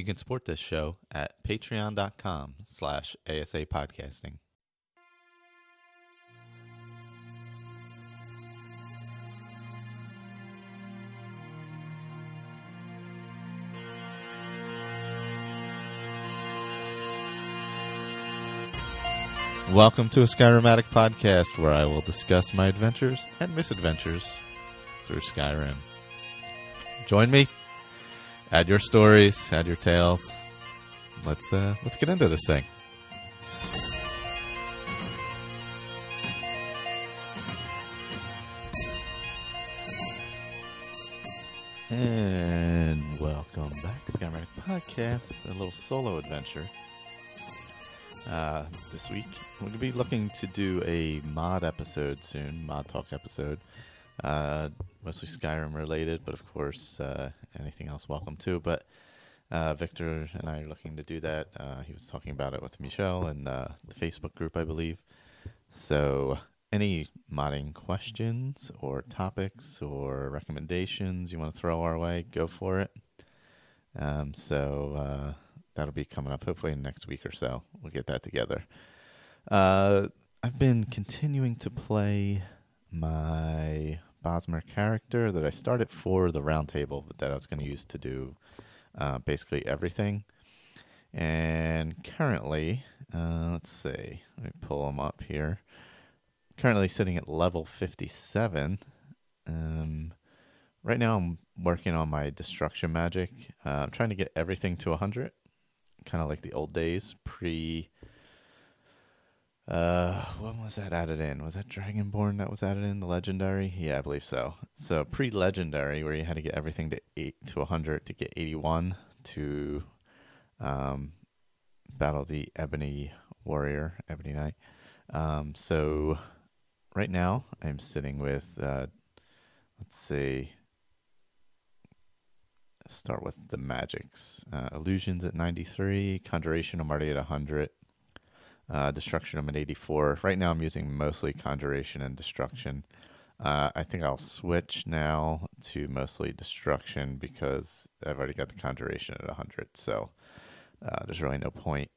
You can support this show at patreon.com/ASAPodcasting. Welcome to a Skyrim Addict podcast, where I will discuss my adventures and misadventures through Skyrim. Join me. Add your stories, add your tales. Let's get into this thing. And welcome back, Skyrim Addict podcast, a little solo adventure. This week, we're going to be looking to do a mod episode soon, mod talk episode. Mostly Skyrim related, but of course, anything else welcome too. But Victor and I are looking to do that. He was talking about it with Michelle in the Facebook group, I believe. So any modding questions or topics or recommendations you want to throw our way, go for it. That'll be coming up hopefully in the next week or so. We'll get that together. I've been continuing to play my Bosmer character that I started for the roundtable, but that I was going to use to do basically everything. And currently, let's see, let me pull them up here. Currently sitting at level 57. Right now I'm working on my destruction magic. I'm trying to get everything to 100. Kind of like the old days, when was that added in? Was that Dragonborn that was added in, the legendary? Yeah, I believe so. So pre-legendary, where you had to get everything to 100 to get 81 to battle the Ebony Warrior, Ebony Knight. So right now I'm sitting with, let's see, start with the magics. Illusions at 93, Conjuration I'm already at 100. Destruction I'm at 84. Right now I'm using mostly Conjuration and Destruction. I think I'll switch now to mostly Destruction because I've already got the Conjuration at 100. So there's really no point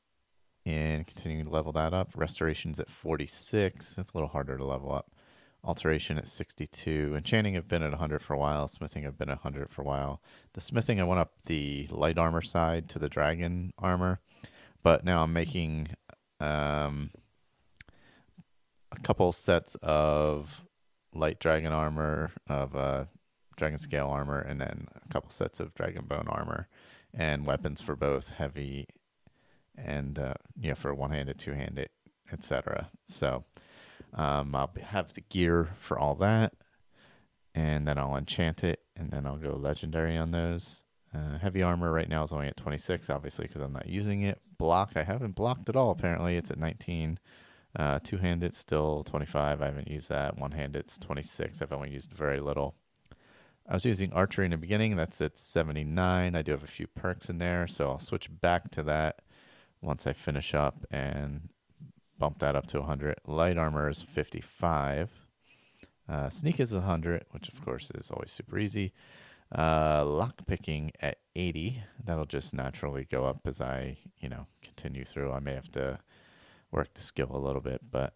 in continuing to level that up. Restoration's at 46. That's a little harder to level up. Alteration at 62. Enchanting I've been at 100 for a while. Smithing I've been at 100 for a while. The smithing I went up the light armor side to the dragon armor. But now I'm making a couple sets of light dragon armor, of dragon scale armor, and then a couple sets of dragon bone armor, and weapons for both heavy and for one-handed, two-handed, etc. So I'll have the gear for all that, and then I'll enchant it, and then I'll go legendary on those. Heavy armor right now is only at 26, obviously, because I'm not using it. Block, I haven't blocked at all, apparently. It's at 19. Two-handed, still 25. I haven't used that. One-handed, it's 26. I've only used very little. I was using archery in the beginning. That's at 79. I do have a few perks in there, so I'll switch back to that once I finish up and bump that up to 100. Light armor is 55. Sneak is 100, which, of course, is always super easy. Lockpicking at 80. That'll just naturally go up as I, continue through. I may have to work the skill a little bit, but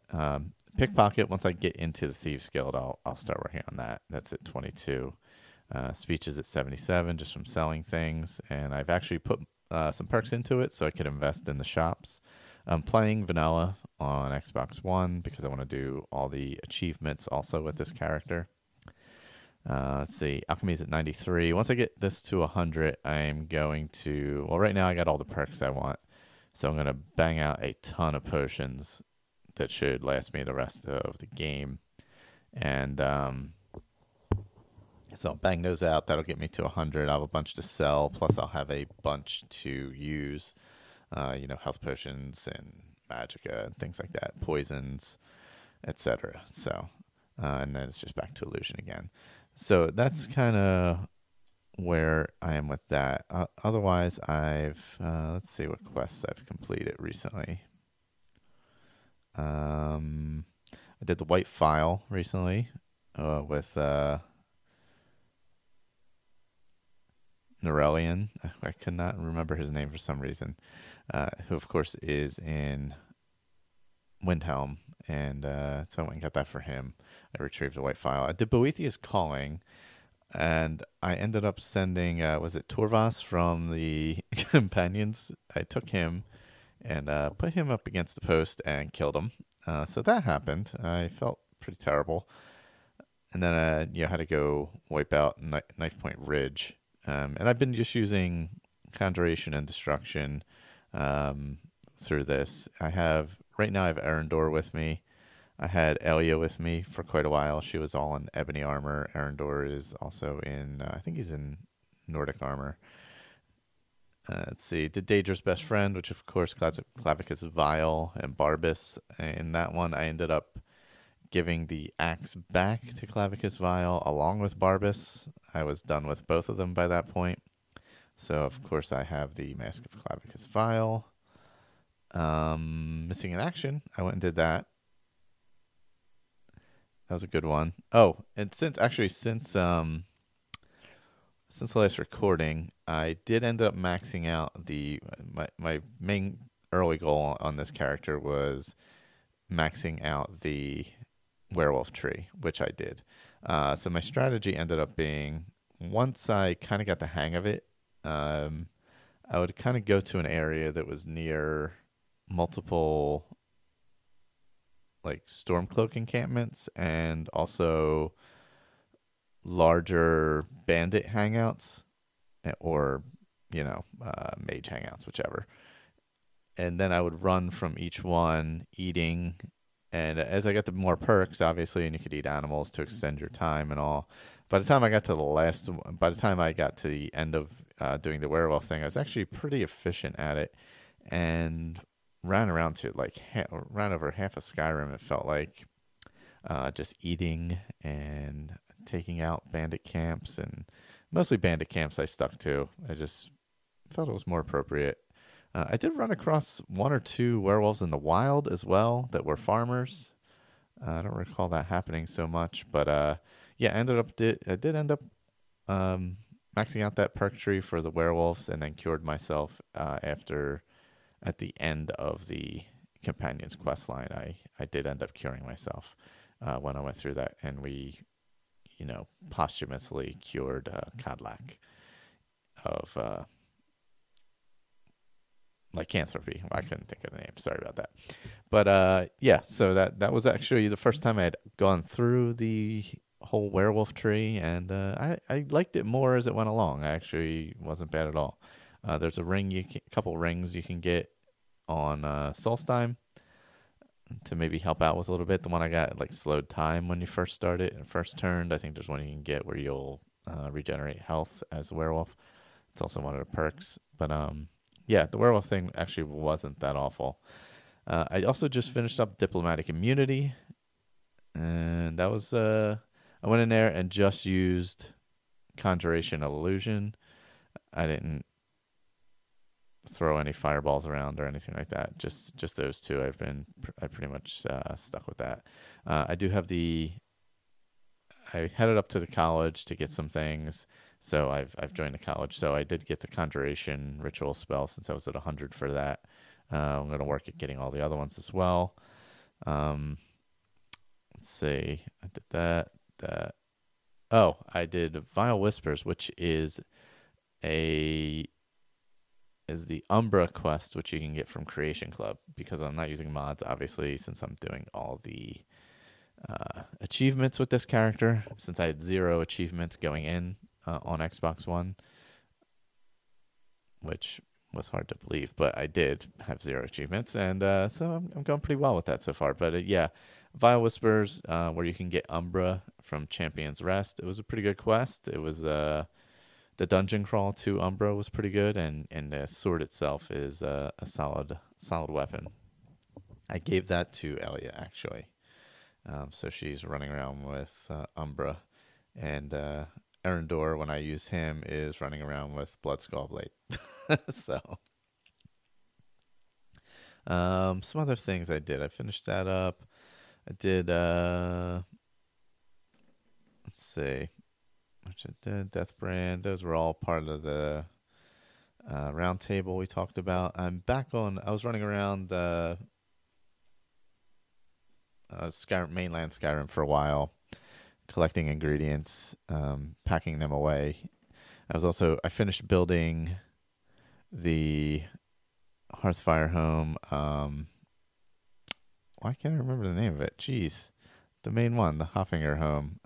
pickpocket, once I get into the Thieves Guild, I'll start working on that. That's at 22. Speech is at 77, just from selling things, and I've actually put some perks into it so I could invest in the shops. I'm playing vanilla on Xbox One because I want to do all the achievements also with this character. Let's see, alchemy is at 93. Once I get this to 100, I'm going to, right now I got all the perks I want. So I'm going to bang out a ton of potions that should last me the rest of the game. And so I'll bang those out. That'll get me to 100. I'll have a bunch to sell. Plus I'll have a bunch to use, health potions and magicka and things like that, poisons, etc. So, and then it's just back to illusion again. So that's kind of where I am with that. Otherwise, I've, let's see what quests I've completed recently. I did the White File recently with Norellian. I could not remember his name for some reason. Who of course is in Windhelm, and so I went and got that for him. I retrieved a white file. I did Boethius Calling, and I ended up sending, was it Torvas from the Companions? I took him and put him up against the post and killed him. So that happened. I felt pretty terrible. And then I had to go wipe out Knife Point Ridge. And I've been just using Conjuration and Destruction through this. Right now I have Erendor with me. I had Elia with me for quite a while. She was all in ebony armor. Erendor is also in, I think he's in Nordic armor. Let's see. Did Daedra's best friend, which of course Clavicus Vile and Barbas. In that one, I ended up giving the axe back to Clavicus Vile along with Barbas. I was done with both of them by that point. So of course I have the Mask of Clavicus Vile. Missing in Action. I went and did that. That was a good one. Oh, and since the last recording, I did end up maxing out my main early goal on this character was maxing out the werewolf tree, which I did. So my strategy ended up being, once I kind of got the hang of it, I would kind of go to an area that was near multiple like Stormcloak encampments and also larger bandit hangouts or mage hangouts, whichever. And then I would run from each one eating, and as I got the more perks, obviously, and you could eat animals to extend your time and all. By the time I got to the end of doing the werewolf thing, I was actually pretty efficient at it, and ran around to ran over half of Skyrim. It felt like just eating and taking out bandit camps, and mostly bandit camps I stuck to. I just felt it was more appropriate. I did run across one or two werewolves in the wild as well that were farmers. I don't recall that happening so much, but I did end up maxing out that perk tree for the werewolves, and then cured myself at the end of the companion's quest line. I did end up curing myself when I went through that, and we posthumously cured Codlac of lycanthropy. I couldn't think of the name. Sorry about that. But so that was actually the first time I had gone through the whole werewolf tree, and I liked it more as it went along. I actually wasn't bad at all. There's a couple rings you can get on Solstheim to maybe help out with a little bit. The one I got slowed time when you first turned. I think there's one you can get where you'll regenerate health as a werewolf. It's also one of the perks. But the werewolf thing actually wasn't that awful. I also just finished up Diplomatic Immunity, and that was I went in there and just used Conjuration Illusion. I didn't throw any fireballs around or anything like that. Just those two. I pretty much stuck with that. I headed up to the college to get some things, so I've joined the college. So I did get the Conjuration Ritual spell since I was at 100 for that. I'm going to work at getting all the other ones as well. Let's see. I did that. Oh, I did Vile Whispers, which is the Umbra quest, which you can get from Creation Club, because I'm not using mods, obviously, since I'm doing all the achievements with this character, since I had 0 achievements going in on Xbox One, which was hard to believe, but I did have 0 achievements, and so I'm going pretty well with that so far. But Vile Whispers, where you can get Umbra from Champion's Rest. It was a pretty good quest. It was the dungeon crawl to Umbra was pretty good, and the sword itself is a solid weapon. I gave that to Elia, actually. So she's running around with Umbra, and Erendor, when I use him, is running around with Blood Skull Blade. So some other things I did. I finished that up. I did let's see. I'm Deathbrand. Those were all part of the round table we talked about. I'm back on. I was running around Skyrim, mainland Skyrim for a while, collecting ingredients, packing them away. I finished building the Hearthfire home. Why can't I remember the name of it? Jeez. The main one, the Hoffinger home.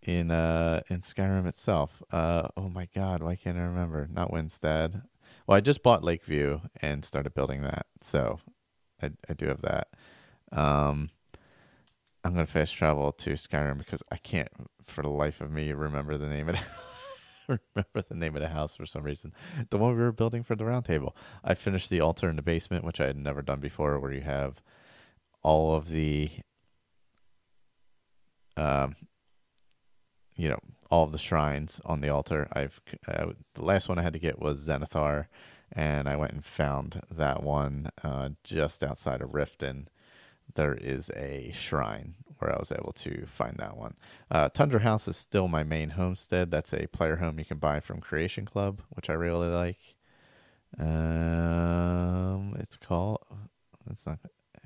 In Skyrim itself. Oh my god, why can't I remember? Not Winstead. Well, I just bought Lakeview and started building that. So I do have that. I'm gonna fast travel to Skyrim because I can't for the life of me remember the name of the house for some reason. The one we were building for the round table. I finished the altar in the basement, which I had never done before, where you have all of the all of the shrines on the altar. The last one I had to get was Zenithar, and I went and found that one just outside of Riften. There is a shrine where I was able to find that one. Tundra House is still my main homestead. That's a player home you can buy from Creation Club, which I really like. It's called. It's not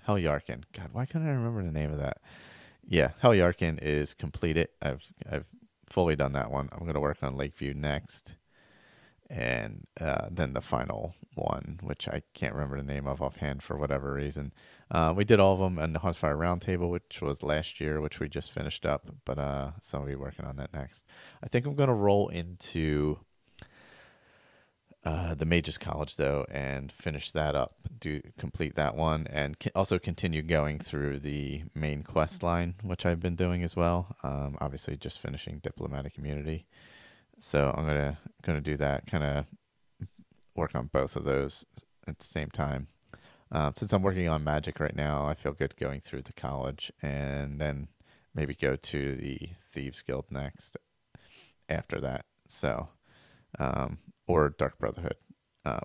Hell Yarkin. God, why couldn't I remember the name of that? Yeah, Hell Yarkin is completed. I've fully done that one. I'm gonna work on Lakeview next, and then the final one, which I can't remember the name of offhand for whatever reason. We did all of them in the Hearthfire Roundtable, which was last year, which we just finished up. But so I'll be working on that next. I think I'm gonna roll into the Mages College though, and finish that up, complete that one, and also continue going through the main quest line, which I've been doing as well. Obviously, just finishing Diplomatic Immunity, so I'm gonna do that. Kind of work on both of those at the same time. Since I'm working on Magic right now, I feel good going through the college, and then maybe go to the Thieves Guild next after that. So. Or Dark Brotherhood.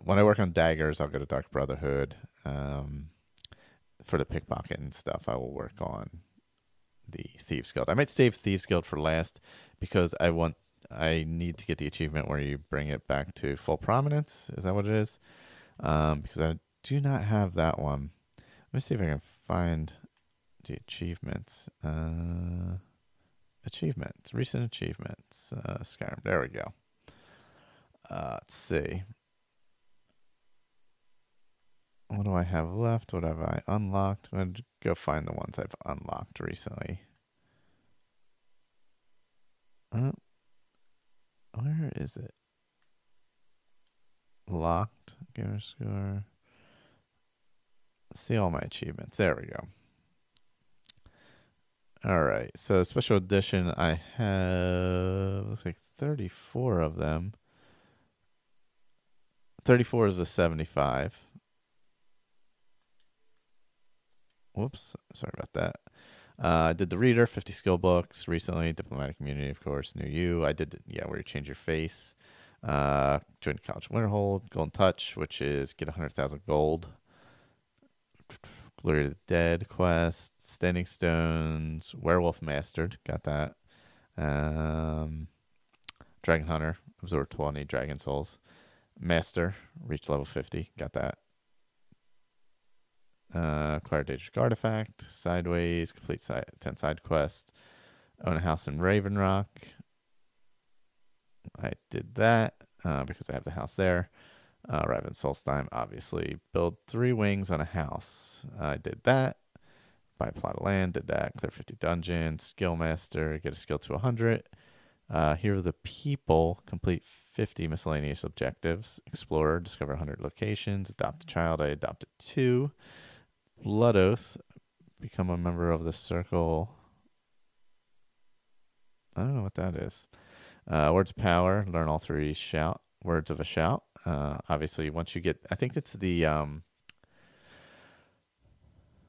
When I work on daggers, I'll go to Dark Brotherhood. For the pickpocket and stuff, I will work on the Thieves Guild. I might save Thieves Guild for last because I need to get the achievement where you bring it back to full prominence. Is that what it is? Because I do not have that one. Let me see if I can find the achievements. Recent achievements. Skyrim. There we go. Let's see. What do I have left? What have I unlocked? I'm going to go find the ones I've unlocked recently. Where is it? Locked. Gamer score. See all my achievements. There we go. All right. So special edition, I have, looks like 34 of them. 34 is the 75. Whoops. Sorry about that. I did the Reader, 50 skill books recently. Diplomatic Immunity, of course. New You. I did, where you change your face. Join College Winterhold. Golden Touch, which is get 100,000 gold. Glory to the Dead quest. Standing Stones. Werewolf Mastered. Got that. Dragon Hunter. Absorb 20 Dragon Souls. Master, reach level 50, got that. Acquire Dangerous Artifact, Sideways, complete 10 side quests, own a house in Raven Rock. I did that because I have the house there. Raven Solstheim, obviously. Build 3 wings on a house. I did that. Buy a plot of land, did that. Clear 50 dungeons, Skill Master, get a skill to 100. Here are the people, complete 50 miscellaneous objectives. Explorer, discover 100 locations. Adopt a child, I adopted 2. Blood Oath, become a member of the circle. I don't know what that is. Words of Power, learn all 3 words of a shout. Obviously, once you get, I think it's the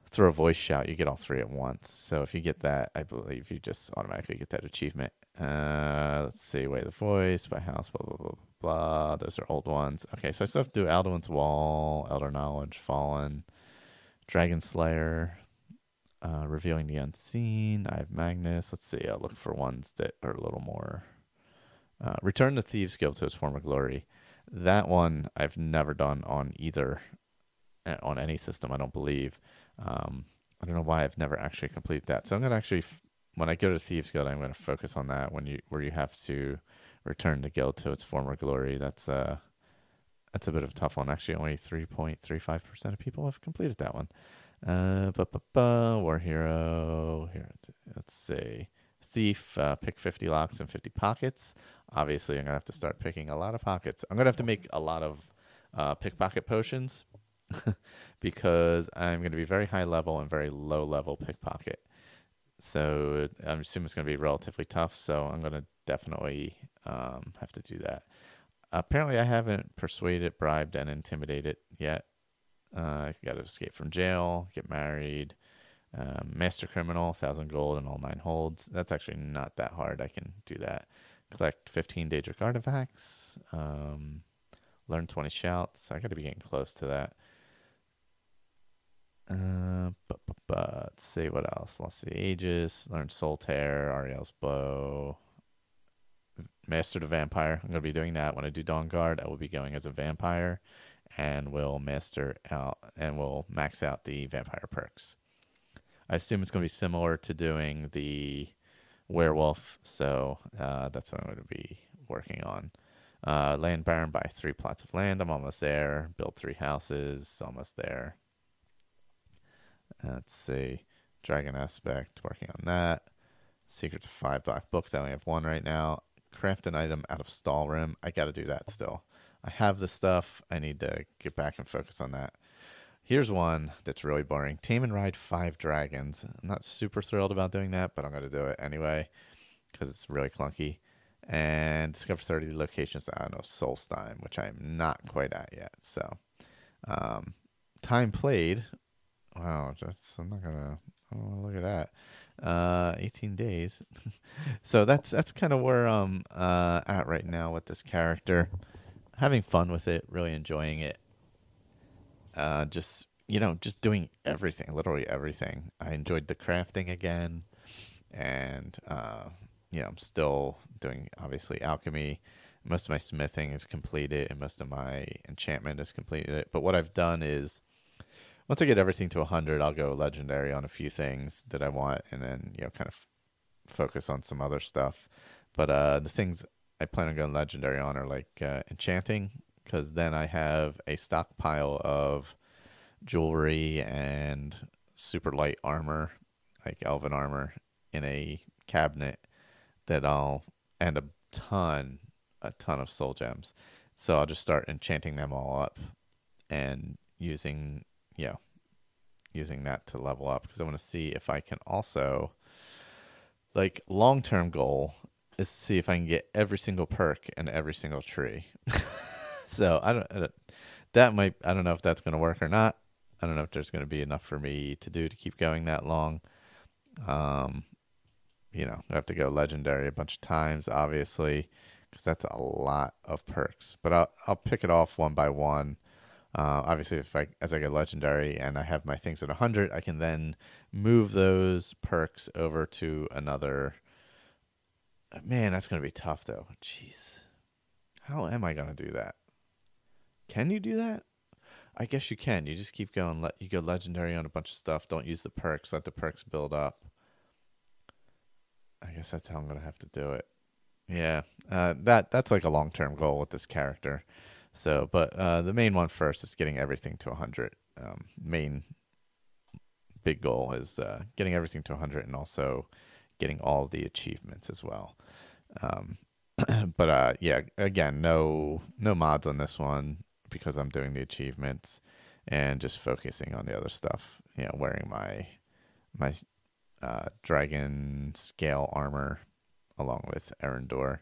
through a voice shout, you get all 3 at once. So if you get that, I believe you just automatically get that achievement. Let's see, Way of the Voice, by house, blah, blah, blah, blah. Those are old ones. Okay, so I still have to do Alduin's Wall, Elder Knowledge, Fallen, Dragon Slayer. Revealing the Unseen. I have Magnus. Let's see. I'll look for ones that are a little more. Return the Thieves Guild to its former glory. That one I've never done on either, on any system, I don't believe. I don't know why I've never actually completed that. So I'm going to actually, when I go to Thieves Guild, I'm going to focus on that where you have to return the guild to its former glory. That's a bit of a tough one. Actually, only 3.35% of people have completed that one. War Hero. Here, let's see. Thief, pick 50 locks and 50 pockets. Obviously, I'm going to have to start picking a lot of pockets. I'm going to have to make a lot of pickpocket potions because I'm going to be very high level and very low level pickpocket. So I'm assuming it's going to be relatively tough. So I'm going to definitely have to do that. Apparently, I haven't persuaded, bribed, and intimidated yet. I got to escape from jail, get married, master criminal, 1,000 gold, and all 9 holds. That's actually not that hard. I can do that. Collect 15 Daedric artifacts. Learn 20 shouts. I got to be getting close to that. Let's see what else. Let's see. Aegis. Learn Soul Tear, Ariel's Bow. Master the Vampire. I'm going to be doing that. When I do Dawn Guard, I will be going as a vampire, and we'll max out the vampire perks. I assume it's going to be similar to doing the werewolf, so that's what I'm going to be working on. Land Baron, buy 3 plots of land. I'm almost there. Build 3 houses. Almost there. Let's see. Dragon Aspect, working on that. Secrets of 5 black books. I only have 1 right now. Craft an item out of Stallrim. I got to do that still. I have the stuff. I need to get back and focus on that. Here's one that's really boring. Tame and ride 5 dragons. I'm not super thrilled about doing that, but I'm going to do it anyway because it's really clunky. And discover 30 locations out of Solstheim, which I'm not quite at yet. So, time played. Wow, I'm not going to, oh, look at that. 18 days. So that's kind of where I'm at right now with this character. Having fun with it, really enjoying it. Just doing everything, literally everything. I enjoyed the crafting again, and I'm still doing obviously alchemy. Most of my smithing is completed, and most of my enchantment is completed. But what I've done is, once I get everything to 100, I'll go legendary on a few things that I want, and then kind of focus on some other stuff. But the things I plan on going legendary on are like enchanting, because then I have a stockpile of jewelry and super light armor, like elven armor, in a cabinet that and a ton of soul gems. So I'll just start enchanting them all up and using that to level up, because I want to see if I can also, like, long-term goal is to see if I can get every single perk and every single tree. So I don't know if that's going to work or not. I don't know if there's going to be enough for me to keep going that long. I have to go legendary a bunch of times, obviously, because that's a lot of perks. But I'll pick it off one by one. Obviously, as I get legendary and I have my things at 100, I can then move those perks over to another. Man, that's going to be tough, though. Jeez. How am I going to do that? Can you do that? I guess you can. You just keep going. You go legendary on a bunch of stuff. Don't use the perks. Let the perks build up. I guess that's how I'm going to have to do it. Yeah. That's like a long-term goal with this character. So, but the main one first is getting everything to 100. Main big goal is getting everything to 100 and also getting all the achievements as well. But yeah, again, no mods on this one because I'm doing the achievements and just focusing on the other stuff. Wearing my dragon scale armor along with Erendor.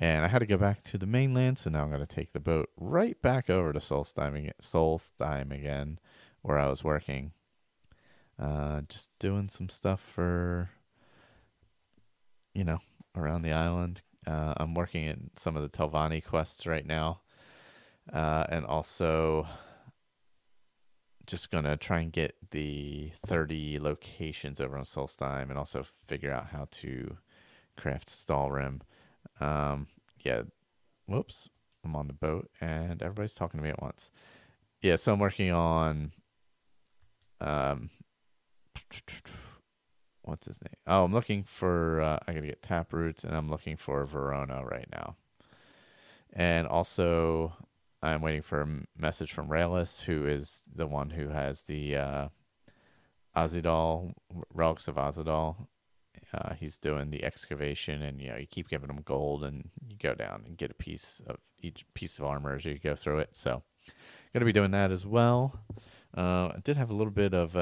And I had to go back to the mainland, so now I'm going to take the boat right back over to Solstheim again, where I was working. Just doing some stuff for, around the island. I'm working in some of the Telvanni quests right now. And also just going to try and get the 30 locations over on Solstheim and also figure out how to craft Stalrim. Yeah, whoops. I'm on the boat and everybody's talking to me at once. Yeah, so I'm working on what's his name? Oh, I'm looking for I gotta get Taproots and I'm looking for Verona right now. And also I'm waiting for a message from Raelis, who is the one who has the Azadal, Relics of Azadal. He's doing the excavation, and you keep giving him gold, and you go down and get a piece of each piece of armor as you go through it. So, going to be doing that as well. I did have a little bit of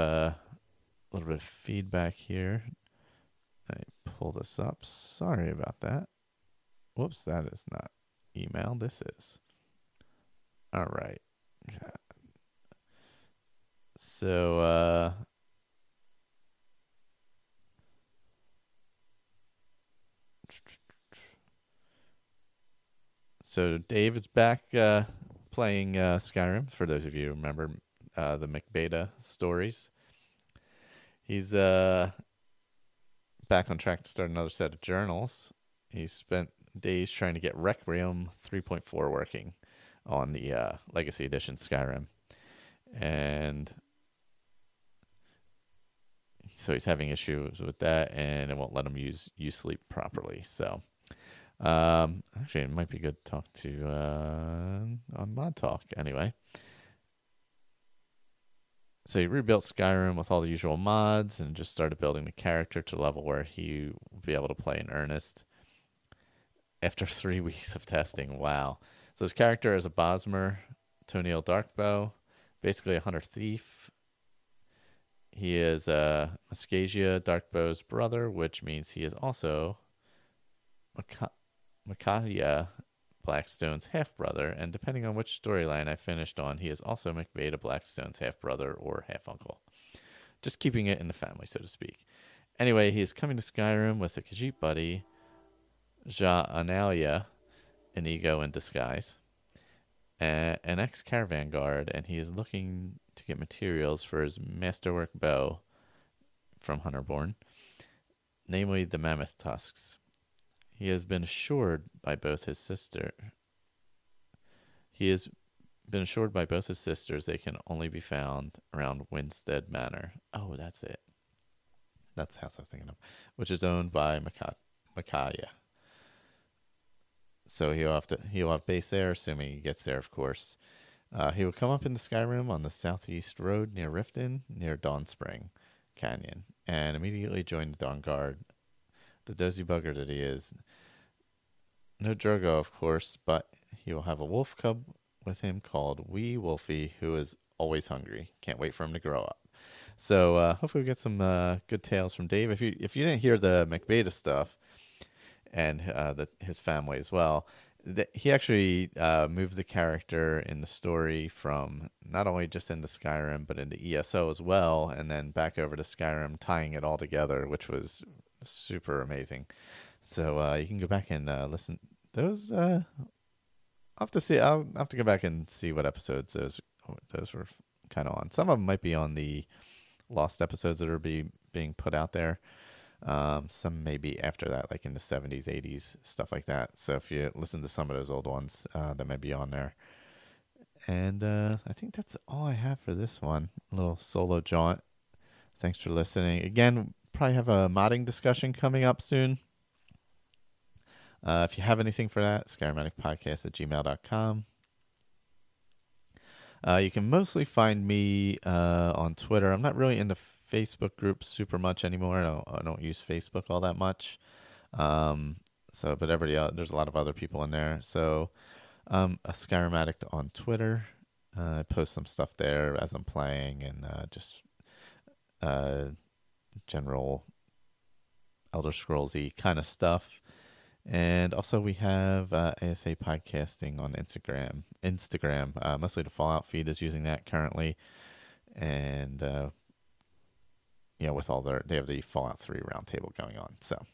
feedback here. I pull this up. Sorry about that. Whoops, that is not email. This is. All right. So, Dave is back playing Skyrim. For those of you who remember the McBeta stories, he's back on track to start another set of journals. He spent days trying to get Requiem 3.4 working on the Legacy Edition Skyrim, and so he's having issues with that, and it won't let him use sleep properly. So. Actually, it might be good to talk to on Mod Talk anyway. So he rebuilt Skyrim with all the usual mods and just started building the character to a level where he will be able to play in earnest after 3 weeks of testing. Wow. So his character is a Bosmer, Toniel Darkbow, basically a hunter thief. He is Muscasia Darkbow's brother, which means he is also Micaiah Blackstone's half-brother, and depending on which storyline I finished on, he is also McBeta Blackstone's half-brother or half-uncle. Just keeping it in the family, so to speak. Anyway, he is coming to Skyrim with a Khajiit buddy, Ja Analia, an ego in disguise, an ex-caravan guard, and he is looking to get materials for his masterwork bow from Hunterborn, namely the mammoth tusks. He has been assured by both his sisters they can only be found around Winstead Manor. Oh, that's it. That's the house I was thinking of, which is owned by Micaiah. So he'll have base there, assuming he gets there, of course. He will come up into Skyrim on the southeast road near Riften, near Dawnspring Canyon, and immediately join the Dawn Guard. The dozy bugger that he is. No Drogo, of course, but he will have a wolf cub with him called Wee Wolfie, who is always hungry. Can't wait for him to grow up. So hopefully we get some good tales from Dave. If you didn't hear the McBeta stuff and his family as well, he actually moved the character in the story from not only just into Skyrim but into ESO as well, and then back over to Skyrim, tying it all together, which was super amazing. So you can go back and listen. Those I'll have to see. I'll have to go back and see what episodes those were kind of on. Some of them might be on the lost episodes that are being put out there. Some may be after that, like in the 70s, 80s, stuff like that. So if you listen to some of those old ones, that may be on there. And I think that's all I have for this one. A little solo jaunt. Thanks for listening. Again, probably have a modding discussion coming up soon. If you have anything for that, skyrimaddictpodcast@gmail.com. You can mostly find me on Twitter. I'm not really into Facebook groups super much anymore. I don't use Facebook all that much. But everybody else, there's a lot of other people in there. So a Skyrim Addict on Twitter. I post some stuff there as I'm playing, and just general Elder Scrolls-y kind of stuff. And also we have ASAPodcasting on Instagram. Mostly the Fallout feed is using that currently. And with all they have the Fallout 3 roundtable going on. So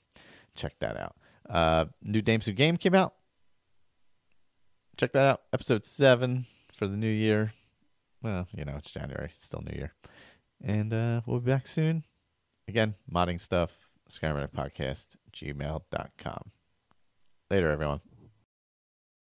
check that out. New Dames Who Game came out. Check that out. Episode 7 for the new year. Well, it's January. It's still New Year. And we'll be back soon. Again, modding stuff, Skyrim Addict Podcast, gmail.com. Later, everyone.